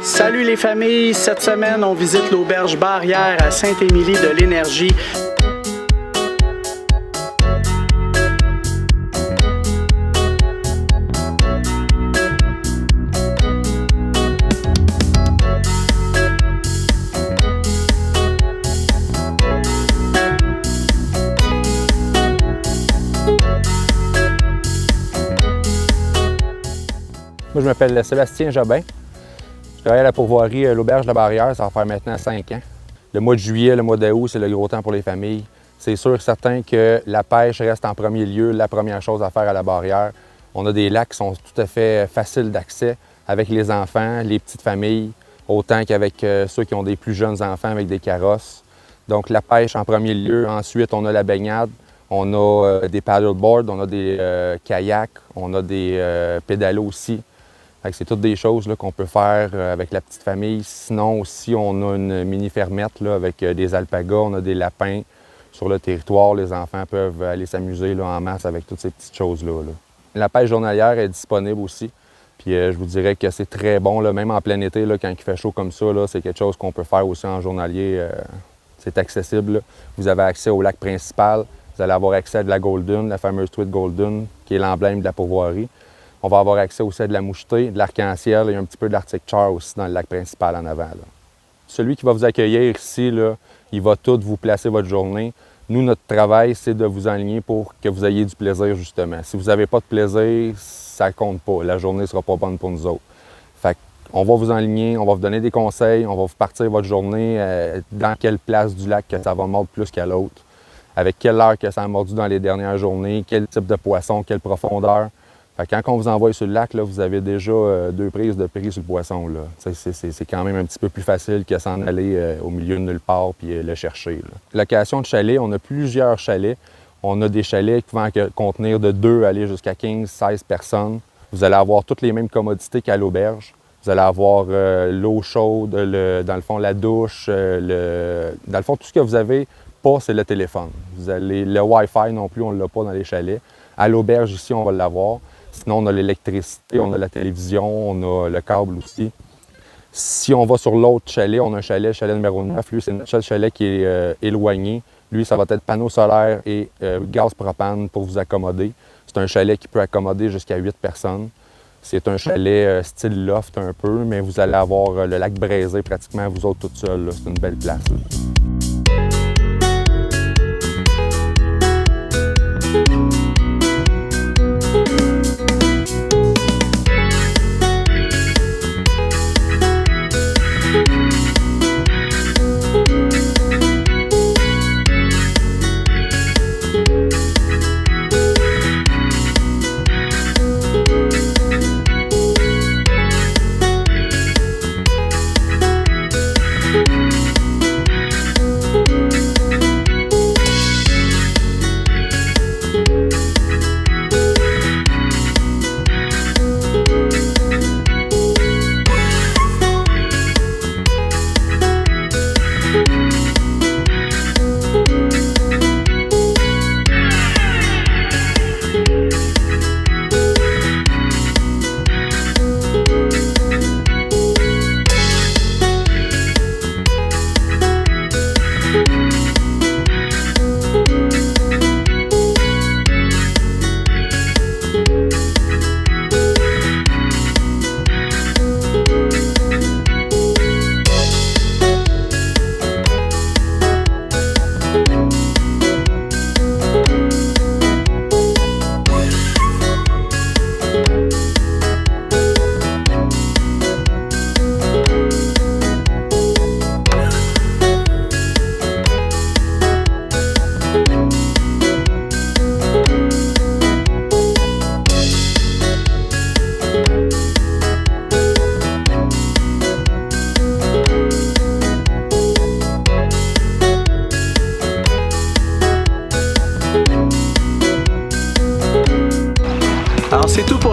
Salut les familles, cette semaine on visite l'auberge Barrière à Saint-Émilie de l'Énergie. Moi, je m'appelle Sébastien Jobin. Je travaille à la pourvoirie l'auberge de la Barrière, ça va faire maintenant 5 ans. Le mois de juillet, le mois d'août, c'est le gros temps pour les familles. C'est sûr et certain que la pêche reste en premier lieu, la première chose à faire à la Barrière. On a des lacs qui sont tout à fait faciles d'accès avec les enfants, les petites familles, autant qu'avec ceux qui ont des plus jeunes enfants avec des carrosses. Donc la pêche en premier lieu. Ensuite, on a la baignade. On a des paddleboards, on a des kayaks, on a des pédalos aussi. C'est toutes des choses qu'on peut faire avec la petite famille. Sinon aussi, on a une mini-fermette là, avec des alpagas, on a des lapins sur le territoire. Les enfants peuvent aller s'amuser en masse avec toutes ces petites choses-là. La pêche journalière est disponible aussi. Puis je vous dirais que c'est très bon, là, même en plein été, là, quand il fait chaud comme ça, c'est quelque chose qu'on peut faire aussi en journalier. C'est accessible. Là. Vous avez accès au lac principal. Vous allez avoir accès à de la Golden, la fameuse truite Golden, qui est l'emblème de la pourvoirie. On va avoir accès aussi à de la mouchetée, de l'arc-en-ciel et un petit peu de l'Arctic Char aussi dans le lac principal en avant. Là. Celui qui va vous accueillir ici, là, il va tout vous placer votre journée. Nous, notre travail, c'est de vous aligner pour que vous ayez du plaisir, justement. Si vous n'avez pas de plaisir, ça ne compte pas. La journée ne sera pas bonne pour nous autres. Fait qu'on va vous aligner, on va vous donner des conseils, on va vous partir votre journée dans quelle place du lac que ça va mordre plus qu'à l'autre, avec quelle heure que ça a mordu dans les dernières journées, quel type de poisson, quelle profondeur. Fait que quand on vous envoie sur le lac, là, vous avez déjà 2 prises de prix sur le poisson. C'est quand même un petit peu plus facile que s'en aller au milieu de nulle part puis le chercher. Là. Location de chalet, on a plusieurs chalets. On a des chalets qui vont contenir de 2 à aller jusqu'à 15, 16 personnes. Vous allez avoir toutes les mêmes commodités qu'à l'auberge. Vous allez avoir l'eau chaude, dans le fond, la douche. Dans le fond, tout ce que vous avez pas, c'est le téléphone. Le Wi-Fi non plus, on ne l'a pas dans les chalets. À l'auberge, ici, on va l'avoir. Sinon, on a l'électricité, on a la télévision, on a le câble aussi. Si on va sur l'autre chalet, on a un chalet numéro 9. Lui, c'est notre seul chalet qui est éloigné. Lui, ça va être panneau solaire et gaz propane pour vous accommoder. C'est un chalet qui peut accommoder jusqu'à 8 personnes. C'est un chalet style loft un peu, mais vous allez avoir le lac Braisé pratiquement vous autres toutes seules. C'est une belle place. Là.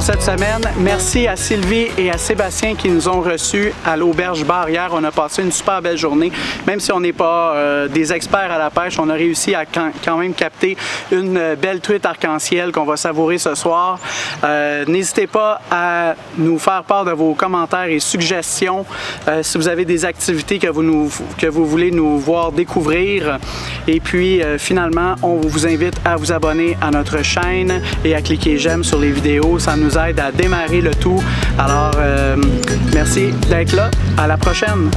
pour cette semaine. Merci à Sylvie et à Sébastien qui nous ont reçus à l'Auberge Bar hier. On a passé une super belle journée. Même si on n'est pas des experts à la pêche, on a réussi à quand même capter une belle truite arc-en-ciel qu'on va savourer ce soir. N'hésitez pas à nous faire part de vos commentaires et suggestions si vous avez des activités que vous voulez nous voir découvrir. Et puis, finalement, on vous invite à vous abonner à notre chaîne et à cliquer j'aime sur les vidéos. Ça nous aide à démarrer le tout. Alors, merci d'être là. À la prochaine.